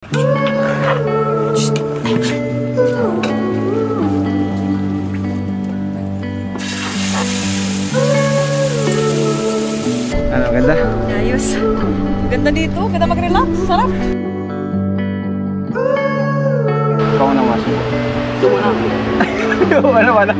Ano, ganda? Ayos. Ganda dito, ganda mag-relax. Sarap. Ikaw na mas. Ano wala?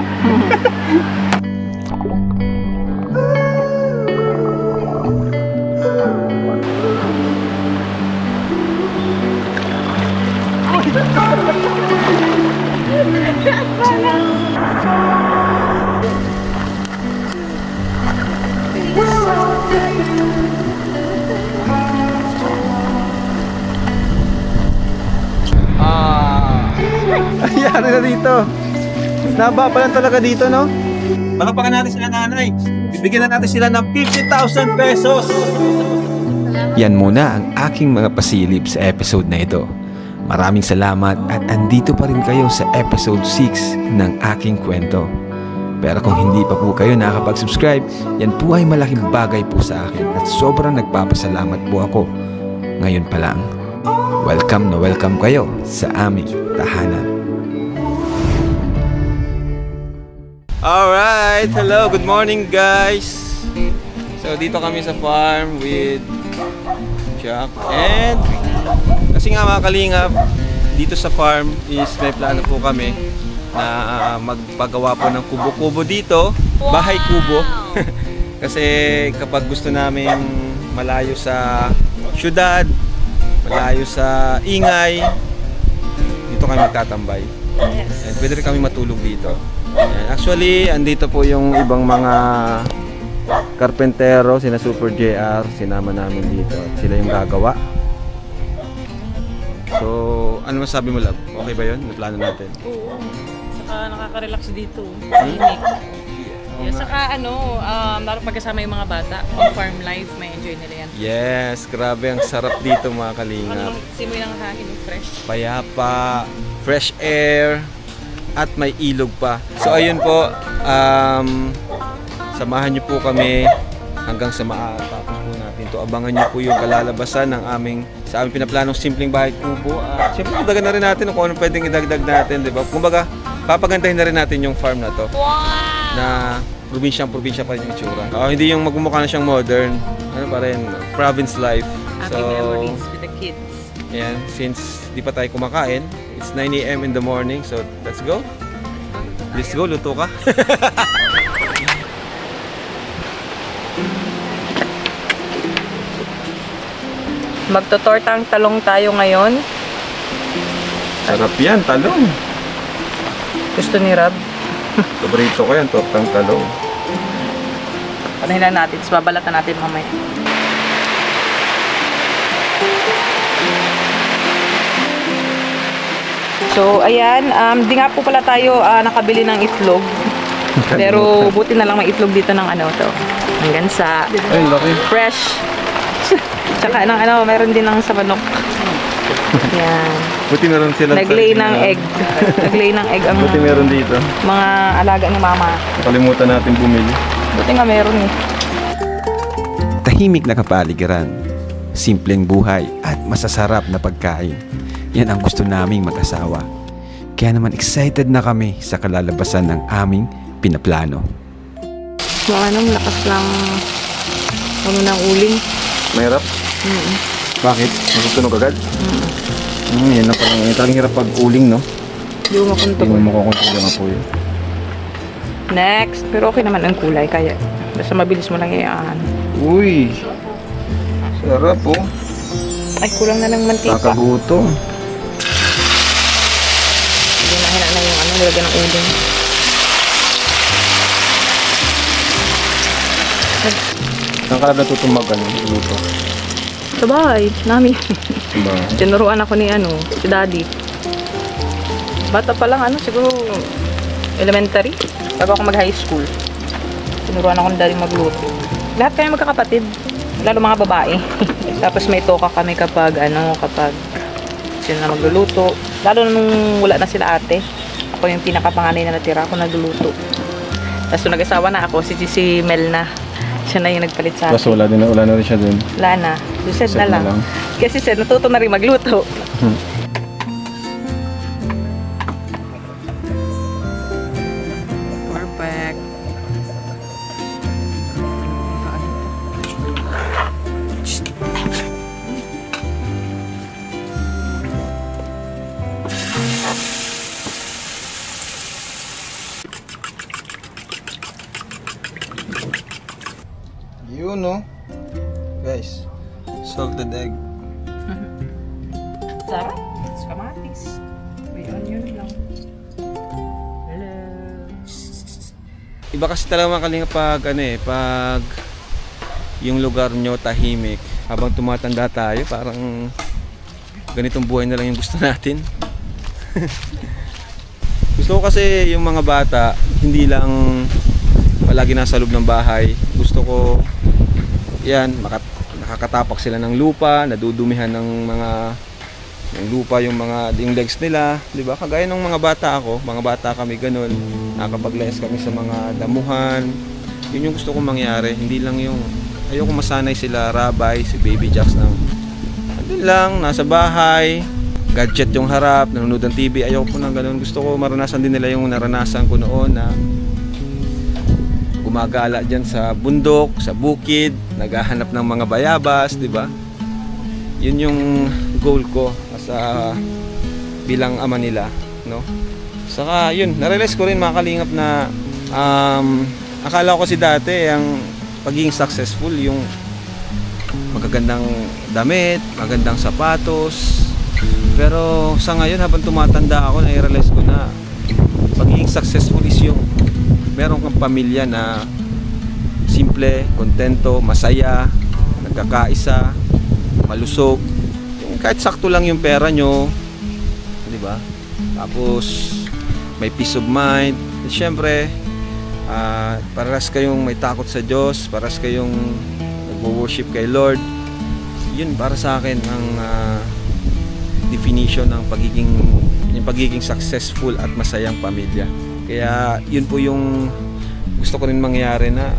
Nangyari na dito. Naba pa lang talaga dito, no? Palakpakan natin sila nanay. Bibigyan na natin sila ng 50,000 pesos. Yan muna ang aking mga pasilip sa episode na ito. Maraming salamat at andito pa rin kayo sa episode 6 ng aking kwento. Pero kung hindi pa po kayo nakakapag-subscribe, yan po ay malaking bagay po sa akin at sobrang nagpapasalamat po ako. Ngayon pa lang, welcome na welcome kayo sa aming tahanan. Alright, hello, good morning guys. So dito kami sa farm with Jack and kasi nga mga kalingap, dito sa farm is may plano po kami na magpagawa po ng kubo-kubo dito, bahay kubo. Kasi kapag gusto namin malayo sa syudad, malayo sa ingay, dito kami magtatambay. And pwede rin kami matulog dito. And actually, andito po yung ibang mga karpentero, sina Super JR, sinama namin dito. Sila yung gagawa. So, ano masabi mo, love? Okay ba yun? May plano natin? Oo. Saka nakaka-relax dito. Tahimik. Yeah, saka lalo pagkasama yung mga bata. Ang farm life, may enjoy nila yan. Yes, grabe ang sarap dito mga kalingap. Simoy ng hangin, fresh. Payapa, fresh air, at may ilog pa. So ayun po, samahan niyo po kami hanggang sa maatapos po natin to. Abangan niyo po yung kalalabasan ng sa aming pinaplanong simpleng bahay kubo. Siyempre, dagdagan na rin natin kung ano pwedeng idagdag natin, di ba? Kumbaga, papagandahin na rin natin yung farm na to. Wow! Na probinsya pa rin yung itsura. Hindi yung magmumukha na siyang modern. Ano pa rin, province life. Happy memories with the kids. Ayan, since di pa tayo kumakain, it's 9 AM in the morning, so let's go. Let's go, luto ka. Magtotortang talong tayo ngayon. Sarap yan, talong. Gusto ni Rob. Paborito ko yan, tortang talong. Panahin lang natin, babalatan natin mamaya. So, ayan, di nga po pala tayo nakabili ng itlog. Pero buti na lang may itlog dito ng to. Ng gansa. Ay, laki. Fresh. Tsaka meron din ng sa manok. Yan. Buti meron silang Nag-lay ng egg. Nag-lay ng egg ang buti meron dito. mga alaga ni mama. Nakalimutan natin bumili. Buti nga meron eh. Tahimik na kapaligiran, simpleng buhay at masasarap na pagkain. Yan ang gusto naming mag-asawa. Kaya naman excited na kami sa kalalabasan ng aming pinaplano. Lakas lang ng uling. Mahirap? Bakit? Masusunog agad? Yan na parang talagang hirap pag uling, no? Hindi mo makunto. Hindi mo makukontrol yung apoy. Next. Pero okay naman ang kulay. Kaya basta mabilis mo lang iaan. Uy! Sarap, oh. Ay, kulang na ng mantika. Kakagutom. Hindi na hina na yung nilagyan ng uling. Saan ka na natutong luto? Sa bahay, namin. Diba? Tinuruan ako ni si Daddy. Bata pa lang, siguro elementary. Bago ako mag-high school. Tinuruan ako ni Daddy magluto. Lahat kami magkakapatid. Lalo mga babae. Tapos may toka kami kapag sila na magluluto. Lalo nung wala na sila ate. Ako yung pinakapanganay na natira. Ako nagluluto. Tapos nung nag-asawa na ako, si Mel na. Siya na yung nagpalit sa akin. Tapos wala na rin siya dun. Wala na. Si Sed na lang. Kasi Sed natuto na rin magluto. Perfect. Yun, no? Guys, salted egg. Sarap. Kamatis. May onion lang. Hello. Iba kasi talaga mga kalinga pag pag yung lugar nyo tahimik. Habang tumatanda tayo, parang ganitong buhay na lang yung gusto natin. Gusto ko kasi yung mga bata, hindi lang palagi nasa loob ng bahay. Gusto ko yan, nakakatapak sila ng lupa, nadudumihan ng lupa yung mga legs nila, di ba? Kagaya ng mga bata kami ganun, nakakapaglayas kami sa mga damuhan. Yun yung gusto kong mangyari, hindi lang yung ayoko masanay sila Rabay, si Baby Jax na andun lang, nasa bahay, gadget yung harap, nanonood ng TV. Ayoko po ng ganun, gusto ko maranasan din nila yung naranasan ko noon na gumagala dyan sa bundok, sa bukid, naghahanap ng mga bayabas, di ba? Yun yung goal ko sa bilang ama nila, no? Saka yun, narealize ko rin mga kalingap na akala ko kasi dati ang pagiging successful yung magagandang damit, magandang sapatos. Pero sa ngayon habang tumatanda ako, na-realize ko na pagiging successful is yung meron kang pamilya na simple, kontento, masaya, nagkakaisa, malusog. Yung kahit sakto lang yung pera nyo, di ba? Tapos may peace of mind. At syempre, parehas kayong may takot sa Diyos, parehas kayong nagwo-worship kay Lord. Yun para sa akin ang definition ng pagiging successful at masayang pamilya. Kaya yun po yung gusto ko rin mangyari, na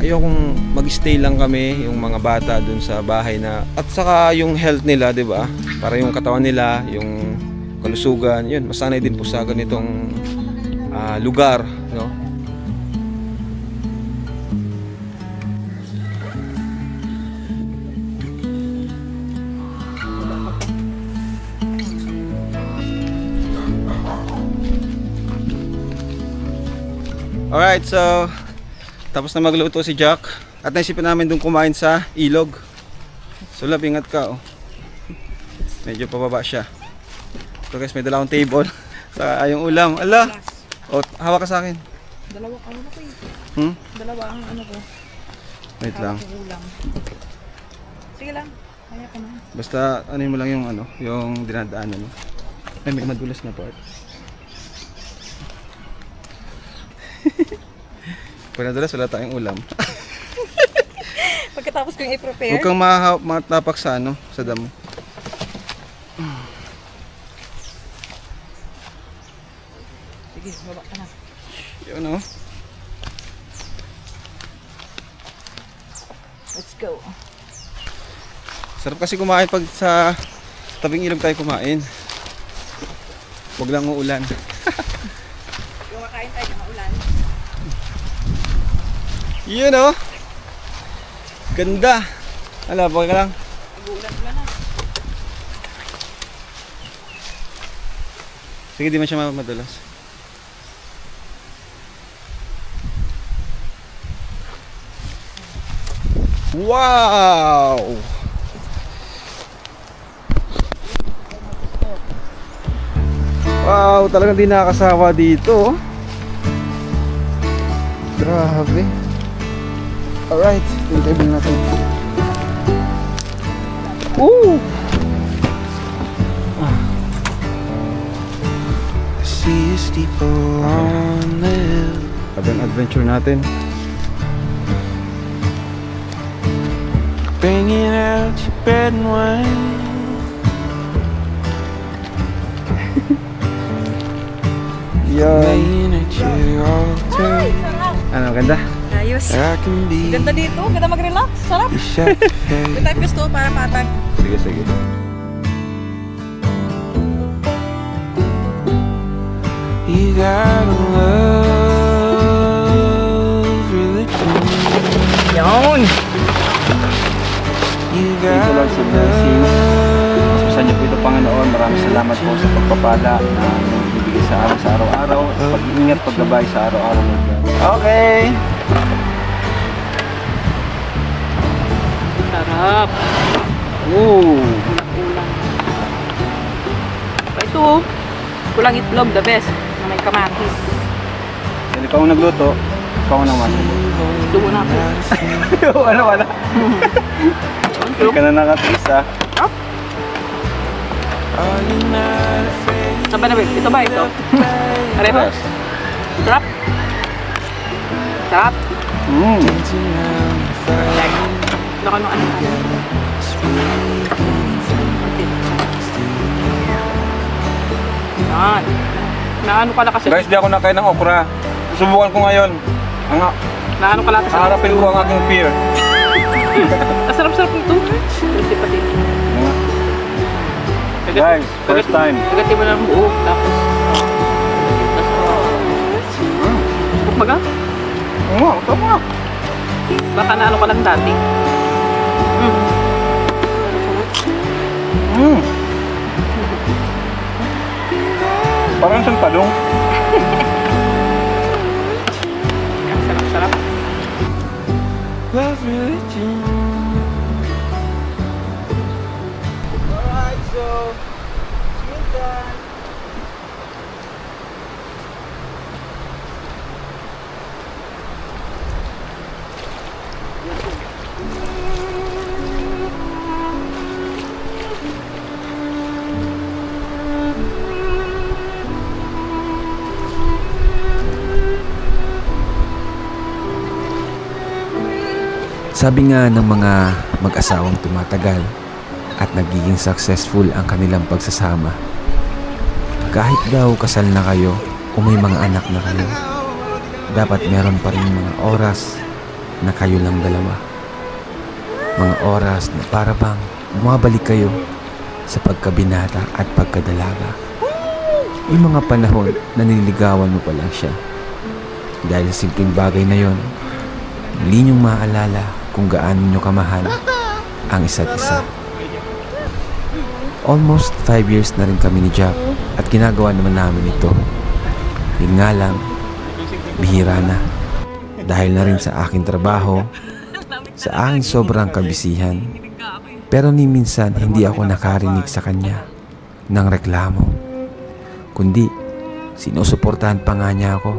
ayokong mag-stay lang kami yung mga bata dun sa bahay na, at saka yung health nila, di ba? Para yung katawan nila, yung kalusugan, yun, masanay din po sa ganitong lugar, no? Alright, so tapos na magluto si Jack at naisipin namin dun kumain sa ilog. So love, ingat ka, oh. Medyo pababa siya. So guys, may dala akong table sa yung ulam. Ala! Oh, hawak ka sa akin. Dalawa ano ko eh. Dalawa ang ano ko. Wait lang. Ulam. Sige lang. Kaya ka na. Basta ano mo lang yung yung dinadaanan mo. Ay, may madulas na part. Pag nadulas, wala tayong ulam. Pagkatapos ko yung i-prepare. Huwag kang matapak sa sa damo. Sige, baba ka na. Yun, oh. Let's go. Sarap kasi kumain pag sa tabing ilog tayo kumain. Huwag lang uulan. Kumakain tayo ng ulan. Yun, oh. Ganda. Ala, bakit ka lang? Nag-uulan na. Sige, di man siya madulas. Wow! Wow, talagang di nakakasawa dito. Grabe. Alright, yung table natin. Woo! See you steeple on the hill. Abang adventure natin. Bringing out your bread and wine. Yan. Laying at your altar. Ano, ganda? Ayos. I can be Ganda dito. Ganda mag-relax. Sarap. your shepherd. Ito tayo gusto para patag. Sige, sige. Yun! You Thank you Lord sa blessings. Paspasan niyo po ito Panginoon. Maraming salamat po sa pagpapala na bibigay sa amin sa araw-araw. Pag-iingat, paggabay sa araw-araw. Okay! Sarap! Ooh! Kulang-kulang. Ito, kulang itlog, the best. Na may kamatis. Kaya ikaw ang nagluto, ikaw ang naman. Ito muna ako. Ano wala? Hindi ka na nakatiis ah. Saan ba na, babe? Ito ba ito? Parehas? Sarap? Sarap? Ito ka nung ano. Yan. Naano ka na kasi. Guys, di ako nakain ng okra. Subukan ko ngayon. Naano ka lang sa Harapin ko ang aking fear. Sarap-sarap nito. Pwede pa din. Guys, first time. Pagati mo ng buo. Tapos. Baga? Oo, tama. Baka naano ka lang dati. Parang siyang talong. Ang sarap-sarap. love religion. Alright, so screen time. Sabi nga ng mga mag-asawang tumatagal at nagiging successful ang kanilang pagsasama, kahit daw kasal na kayo o may mga anak na kayo, dapat meron pa rin mga oras na kayo lang dalawa. Mga oras na para bang bumabalik kayo sa pagkabinata at pagkadalaga. Yung mga panahon na nililigawan mo pa lang siya. Dahil sa simpleng bagay na yon, hindi niyong maaalala kung gaano niyo kamahal ang isa't isa. Almost 5 years na rin kami ni Jack at ginagawa naman namin ito. Yun nga lang, bihira na. Dahil na rin sa aking trabaho, sa aking sobrang kabisihan. Pero ni minsan hindi ako nakarinig sa kanya ng reklamo. Kundi, sinusuportahan pa nga niya ako.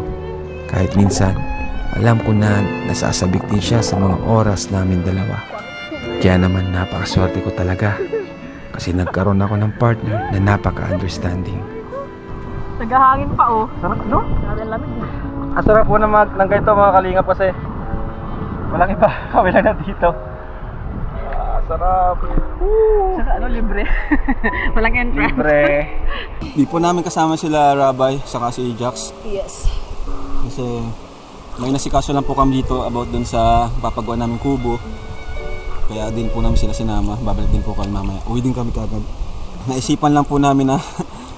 Kahit minsan, alam ko na nasasabik din siya sa mga oras namin dalawa. Kaya naman napakaswerte ko talaga. Kasi nagkaroon ako ng partner na napaka-understanding. Naghahangin pa oh. Sarap, no? Grabe ang lamig. Ang sarap po ng ganito mga kalingap kasi walang iba, kami lang na dito. Sarap. Saka ano, libre. Walang entrance. Libre. Di po namin kasama sila Rabay saka si Jax. Yes. Kasi may nasikaso lang po kami dito about dun sa papagawa namin kubo. Kaya din po namin sila sinama. Babalik din po kami mamaya. Uwi din kami kagad. Naisipan lang po namin na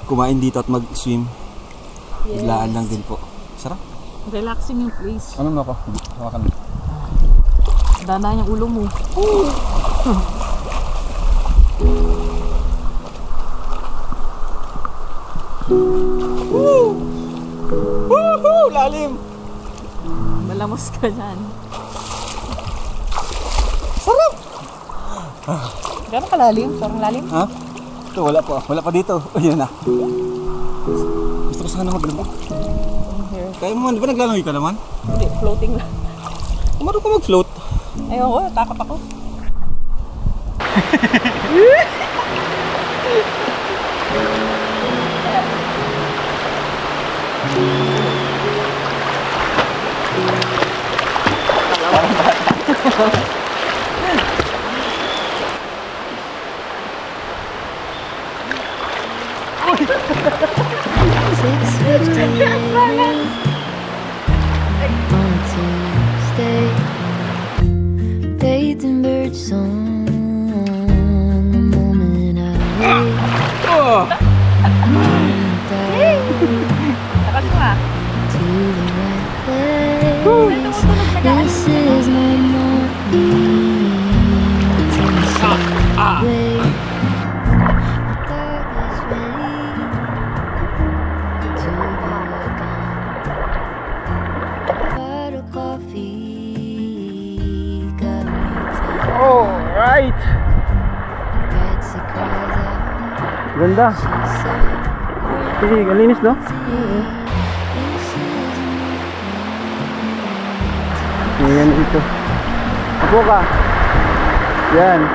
kumain dito at mag-swim. Biglaan lang din po. Sarap. Relaxing yung place. Ano na ako? Hawakan mo. Dana yung ulo mo. Woohoo! Lalim! Malamos ka dyan. Sarap! Gano'n kalalim? Sobrang lalim? Ha? Ito, wala pa. Wala pa dito. Ayun na. Gusto ko sana maglambot. Kaya mo, di ba naglalangoy ka naman? Hindi, floating lang. Kumaro ka mag-float. Ayun ko, takot ako. Bathed in bird song, the moment I Takas mo to the right place. This is my moment. Ganda. Sige, kalinis, no? Ayan ito. Upo ka. Yan.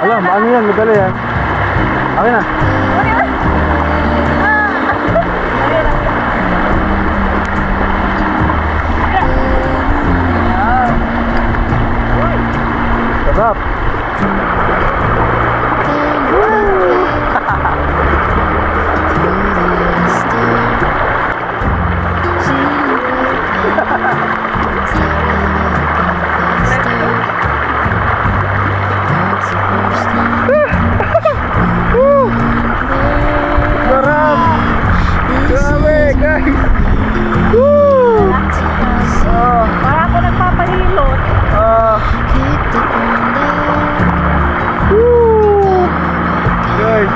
Alam, ano yan? Madali yan. Akin na. Sarap. Grabe, guys. Para ako nagpapahilot. Guys.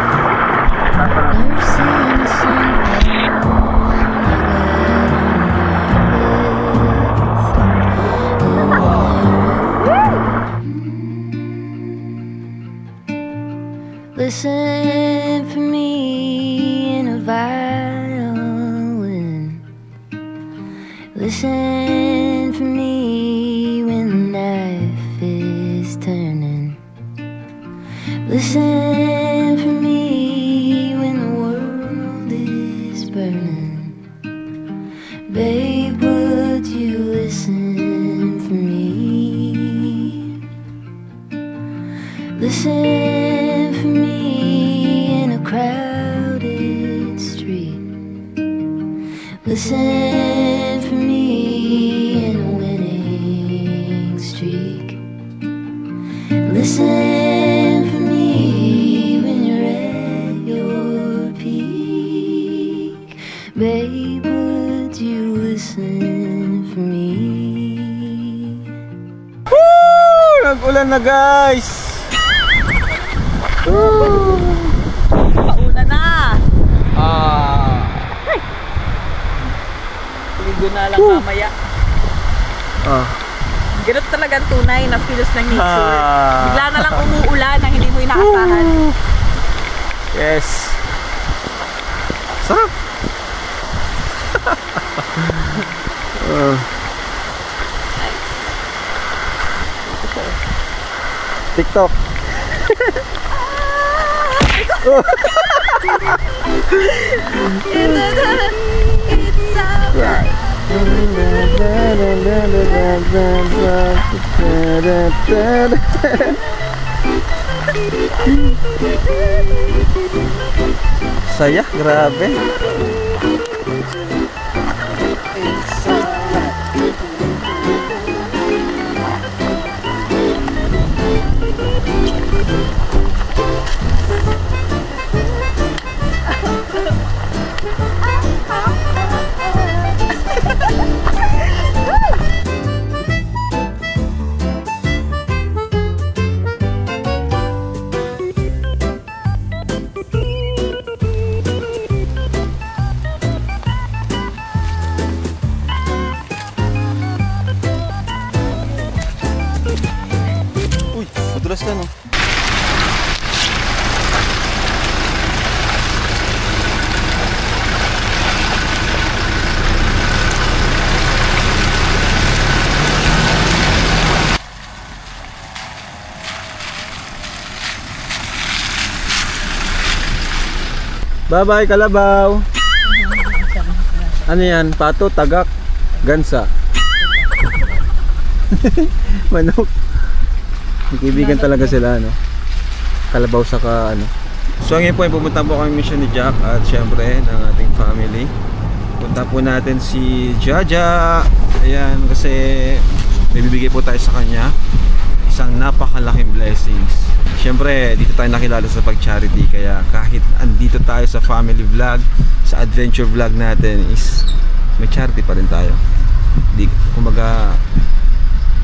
Listen for me in a violin. Listen for me when the knife is turning. Listen for me when the world is burning. Babe, would you listen for me? Listen for me in a crowded street. Listen for me in a winning streak. Listen for me when you're at your peak. Babe, would you listen for me? Woo! Nag-ulan na, guys. Pauna na. Ligo na lang mamaya. Ganun talaga ang tunay na feels ng nature. Bigla na lang umuulan nang hindi mo inaasahan. Yes. Sarap. TikTok. It's alright. Saya, grabe. Uy, madulas ka, no? Bye-bye, kalabaw. Ano yan? Pato, tagak, gansa. Manok. Magkaibigan talaga sila, no? Kalabaw saka ano. So ngayon po ay pumunta po kami mission ni Jack at syempre ng ating family. Punta po natin si Jaja. Ayan, kasi may bibigay po tayo sa kanya isang napakalaking blessings. Syempre, dito tayo nakilala sa pag-charity, kaya kahit andito tayo sa family vlog, sa adventure vlog natin, is may charity pa rin tayo. Di, kumbaga,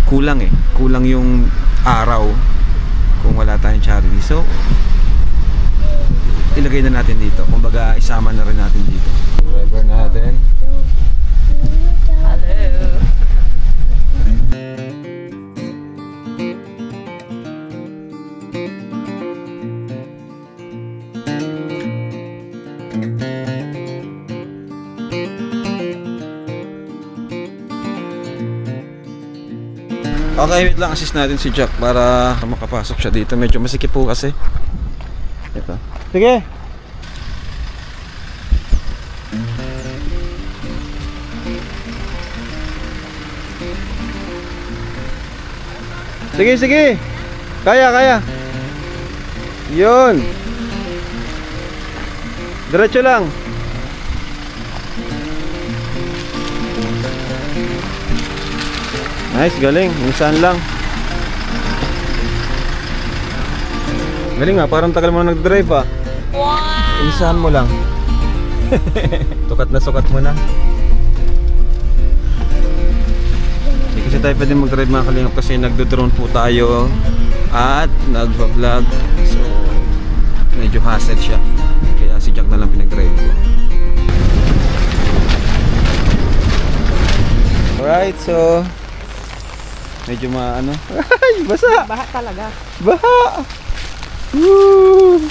kulang yung araw kung wala tayong charity. So, ilagay na natin dito. Kumbaga, isama na rin natin dito. Driver natin. Okay, wait lang, assist natin si Jack para makapasok siya dito. Medyo masikip po kasi. Ito. Sige. Sige, sige. Kaya, kaya. Yun. Diretso lang. Nice, galing. Minsan lang. Galing nga, parang tagal mo na nag-drive ah. Wow! Minsan mo lang. Sukat mo na. Hindi kasi tayo pwede mag-drive mga kalingap kasi nagdo-drone po tayo at nagpa-vlog. So, medyo hassle siya. Kaya si Jack na lang pinag-drive ko. Alright, so medyo maano. Ay, basa! Baha talaga. Baha! Woo!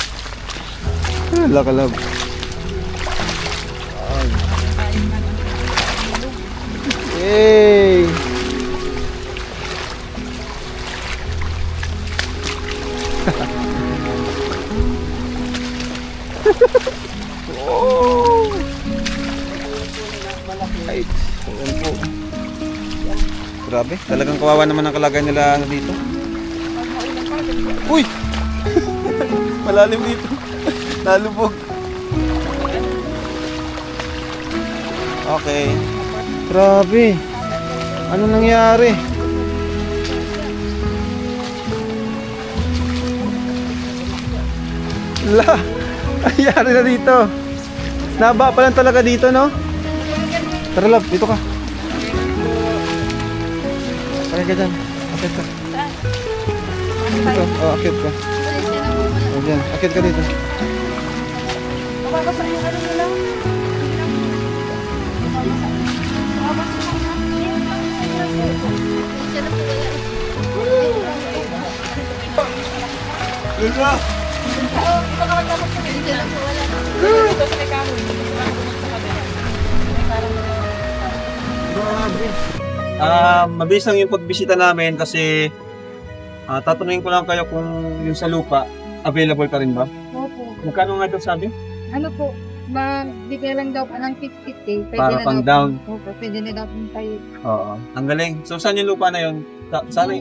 Lakalab. Yay! Oh! Right. Ayan po. Grabe, talagang kawawa naman ang kalagayan nila dito. Uy! Malalim dito. Nalubog. Okay. Grabe. Ano nangyari? La! Nangyari na dito. Naba pa lang talaga dito, no? Tara, love. Dito ka. Kaya ka dyan. Akit ka. Dito. Oh, akit ka. O, dyan. Akit ka dito. Mababasa yung ano nila. Lula! Mabilis lang yung pagbisita namin kasi tatanungin ko lang kayo kung yung sa lupa available ka rin ba? Opo. Magkano nga ito sabi? Ano po, bigay lang daw pa ng 50. Pwede Para na pang daw down. Opo, pwede na daw pong tayo. Oo. Ang galing. So saan yung lupa na yun? Sana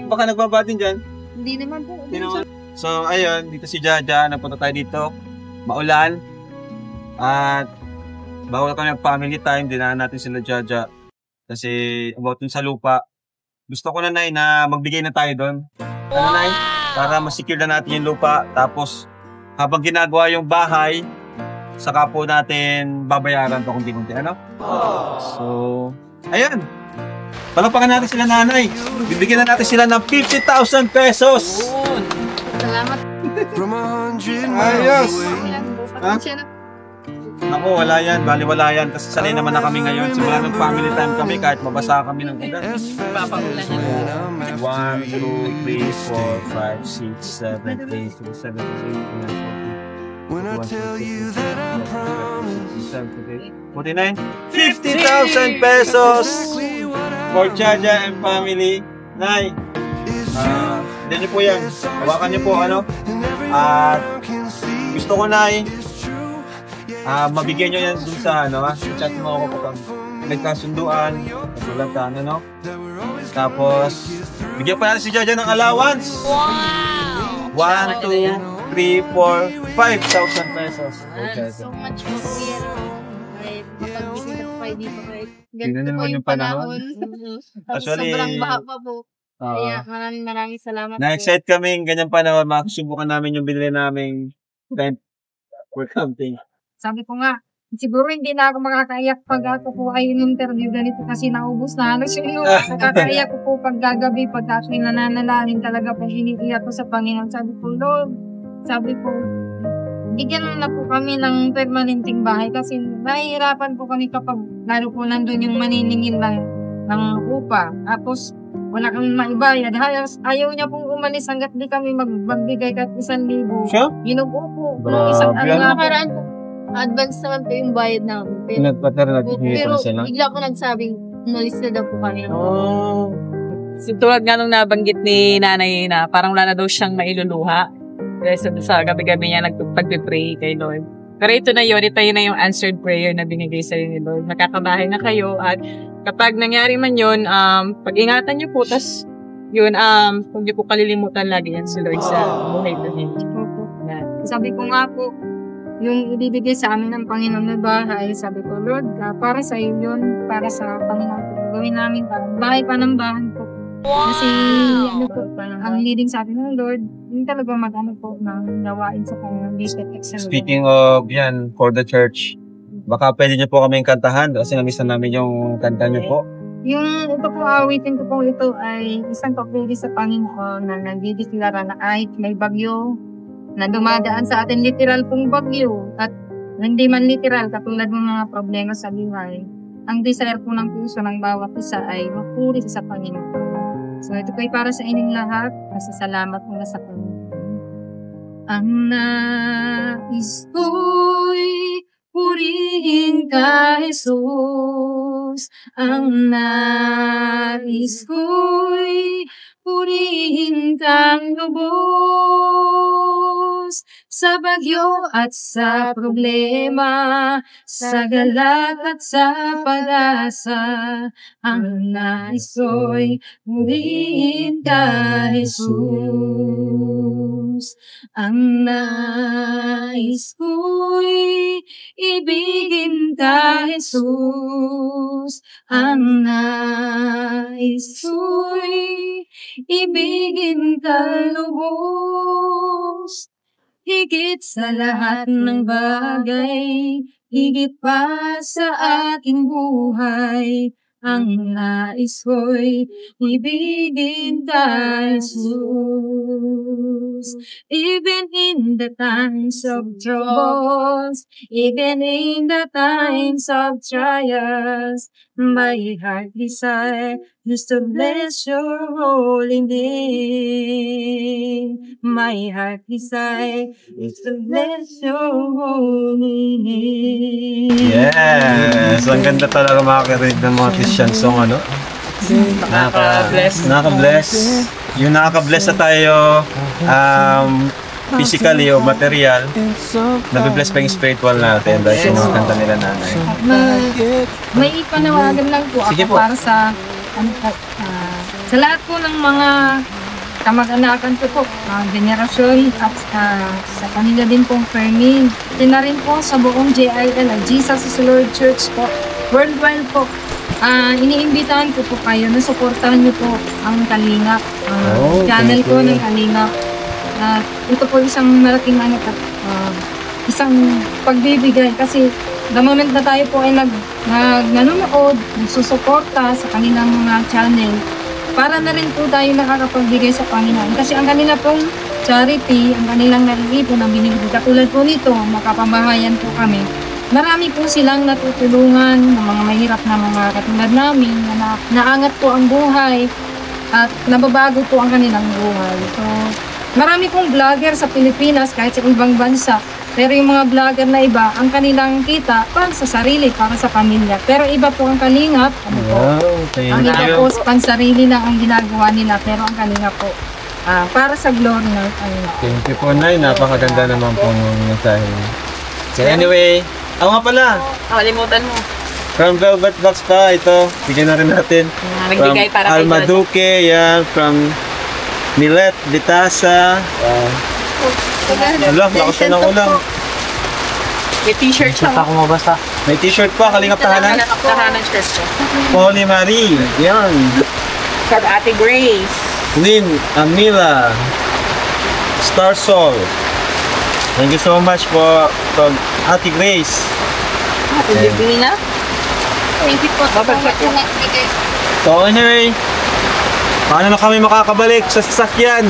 baka nagbaba din dyan? Hindi naman po. Hindi naman. So ayun, dito si Jaja, napunta tayo dito. Maulan. At bawal kami mag-family time, dinaan natin sila Jaja. Kasi about dun sa lupa. Gusto ko na, Nay, na magbigay na tayo doon. Ano, Nay? Para ma-secure na natin yung lupa. Tapos habang ginagawa yung bahay, saka po natin babayaran pa kunti-kunti. Ano? So, ayun. Palakpakan natin sila, Nanay. Bibigyan na natin sila ng 50,000 pesos. Salamat. Ayos. Ha? Siya na. Ako, wala yan. Bali, wala yan. Kasi sanay naman na kami ngayon. Simula ng family time kami kahit mabasa kami ng ulan. 1, 2, 3, 4, 5, 6, 7, 8, 9, 10, 49, 50,000 pesos for Jaja and family. Nay, hindi niyo po yan. Hawakan niyo po, ano. At gusto ko, Nay, mabigyan nyo yan dun sa, ano, chat mo ako kapag nagkasunduan, nagulatan, ano. Tapos, bigyan pa natin si Jaja ng allowance. Wow! 1, 2, 3, 4, 5,000 pesos. So much po, Kuya. Ay, mapag-bisita po kayo dito. Tingnan Ganito niyo po naman yung panahon. Actually, sobrang baha pa po. Kaya maraming salamat na-excite kami ganyan panahon. Makasubukan namin yung binili naming rent for camping. Sabi ko nga, siguro hindi na ako makakaiyak pag ako po ay in-interview ganito kasi naubos na halos yung luha. Nakakaiyak ko po pag gagabi, pag ako'y nananalangin talaga pag iniiyak ko sa Panginoon. Sabi ko, bigyan mo na po kami ng permanenteng bahay kasi nahihirapan po kami kapag lalo po nandun yung maniningin ng upa. Tapos, wala kami maibayad. Ayaw niya pong umalis hanggat di kami magbigay kahit 1,000. Siya? Ginugo po. Grabe, Nung isang ano? nakaraan po, advance naman po yung bayad namin. Pero Nagpatara nagbibigay pero pa sila. bigla po nagsabing umalis na daw po kami. Oh. tulad nga nung nabanggit ni nanay na parang wala na daw siyang mailuluha. Kasi sa gabi-gabi niya nagpag-pray kay Lord. Pero ito na yun na yung answered prayer na binigay sa ni Lord. Nakakabahay na kayo at kapag nangyari man yun, pag-ingatan niyo po, tas yun, kung di po kalilimutan lagi yan si Lord sa buhay namin. Sabi ko nga po, yung ibibigay sa amin ng Panginoon na bahay, sabi ko, Lord, para sa iyo yun, para sa Panginoon. Gawin namin bahay pa ng bahay po. Kasi, ano po, ang leading sa atin ng Lord, yung talaga mag-ano po, ng gawain sa Panginoon. Speaking of yan, for the church, baka pwede niyo po kaming kantahan kasi namiss na namin yung kanta niyo po. Yung ito po, awitin ko po ito ay isang papuri sa Panginoon na nagdideklara na ay may bagyo na dumadaan sa atin, literal pong bagyo at hindi man literal katulad ng mga problema sa buhay. Ang desire po ng puso ng bawat isa ay mapuri sa Panginoon. So ito po ay para sa inyong lahat. Masasalamat muna sa Panginoon. Ang nais ko'y purihin ka, Jesus. Ang nais ko'y purihin kang lubos. Sa bagyo at sa problema, sa galak at sa pag-asa, ang nais ko'y purihin ka, Jesus. Ang nais ko'y ibigin ka, Jesus. Ang nais ko'y ibigin ka lubos. Higit sa lahat ng bagay, higit pa sa aking buhay, ang nais ko'y ibigin ka, Jesus. Even in the times of troubles, even in the times of trials, my heart desire is to bless your holy name. My heart desire is to bless your holy name. Yes! Ang ganda talaga makakarinig ng mga Christian song, ano? Nakaka-bless. Yung nakaka-bless na tayo physically o material, nabibless pa yung spiritual natin dahil sa mga kanta nila nanay. May ipanawagan lang po Sige ako po. para sa sa lahat po ng mga kamag-anakan ko po, generasyon at sa kanila din pong Fermin. Tina rin po sa buong JIL, Jesus is Lord Church po, worldwide po. Iniimbitahan ko po kayo na suportahan niyo po ang Kalingap, channel ko ng Kalingap. Ito po isang malaking isang pagbibigay kasi the moment na tayo po ay nanonood, nagsusuporta sa kanilang mga channel, para na rin po tayo nakakapagbigay sa Panginoon. Kasi ang kanila pong charity, ang kanilang nalilipon ang binibigay. Katulad po nito, makapamahayan po kami. Marami po silang natutulungan ng mga mahirap na mga katulad namin na naangat po ang buhay at nababago po ang kanilang buhay. So, marami pong vlogger sa Pilipinas kahit sa ibang bansa. Pero yung mga vlogger na iba, ang kanilang kita para sa sarili, para sa pamilya. Pero iba po ang Kalingap. Ang iba po pansarili lang ang ginagawa nila. Pero ang Kalingap po, para sa glory ng Kalingap. Thank you po, Nay. Napakaganda naman pong mensahe. So anyway, nga pala. Nakalimutan mo. From Velvet Box pa, ito. Bigyan na rin natin. Nagbigay para kay Alma Duque, yan. From Milet Vitasa. Alam, lakas na ng ulang. May t-shirt siya. May t-shirt pa, Kalingap Tahanan. Kalingap Tahanan shirt siya. Holy Marie, yan. From Ate Grace. Lynn Amila. Star Soul. Thank you so much po from Ate Grace. Ate Divina. Thank you po. So anyway, paano na kami makakabalik sa sasakyan?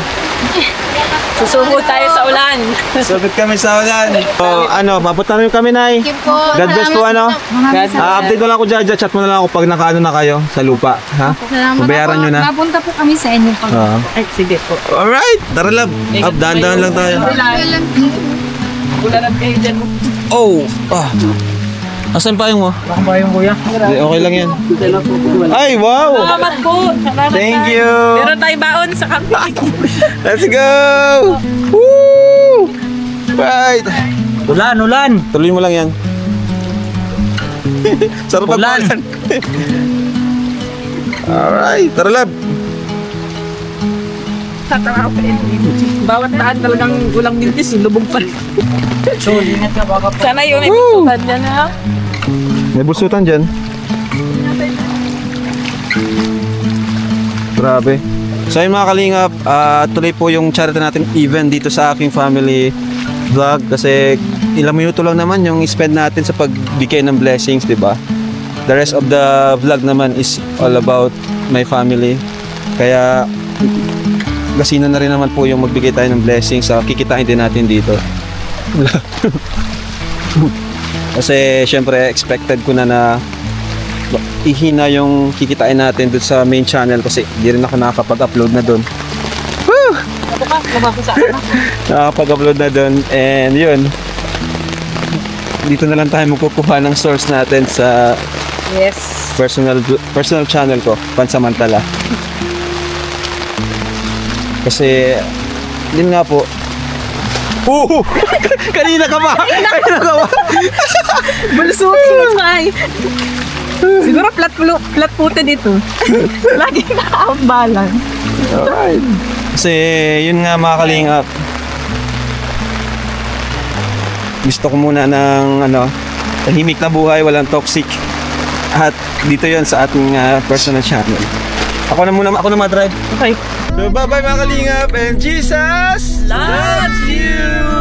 Susubod tayo sa ulan. Subit kami sa ulan. So, mapunta rin kami, Nay. Thank you po. God bless po, update ko lang ako dyan. Chat mo na lang ako pag nakaano na kayo sa lupa. Ha? Babayaran nyo na. Mapunta po kami sa inyo. Ay, sige po. Alright, tara love. Dahan-dahan lang tayo. Ulan kayo dyan. Asan pa yung mo? Baka ba yung kuya? Okay lang yan. Ay, wow! Salamat po. Salamat. Thank you! Meron tayong baon sa camping. Let's go! Woo! Right! Ulan! Tuloy mo lang yan. Sarap Ulan. pag-ulan. Alright, tara lab. Bawat daan talagang ulang mintis, lubog pa. So, ingat ka baka pa. Sana yun may bisutan dyan ha. May busutan dyan. Grabe. So yun mga kalingap, tuloy po yung charity natin event dito sa aking family vlog kasi ilang minuto lang naman yung spend natin sa pagbigay ng blessings, di ba? The rest of the vlog naman is all about my family. Kaya gasino na rin naman po yung magbigay tayo ng blessings sa kikitain din natin dito. Kasi syempre expected ko na ihina yung kikitain natin doon sa main channel kasi di rin ako nakakapag-upload na doon. Nakakapag-upload na doon and yun. Dito na lang tayo magkukuha ng source natin sa personal channel ko, pansamantala. Kasi din nga po. Kanina ka ba? Bulusot ay. Siguro flat footed ito. Lagi nakaambalan. Alright. Kasi yun nga mga kalingap. Gusto ko muna ng tahimik na buhay, walang toxic. At dito yon sa ating personal channel. Ako na ma-drive. Okay. So bye-bye mga kalingap and Jesus loves you!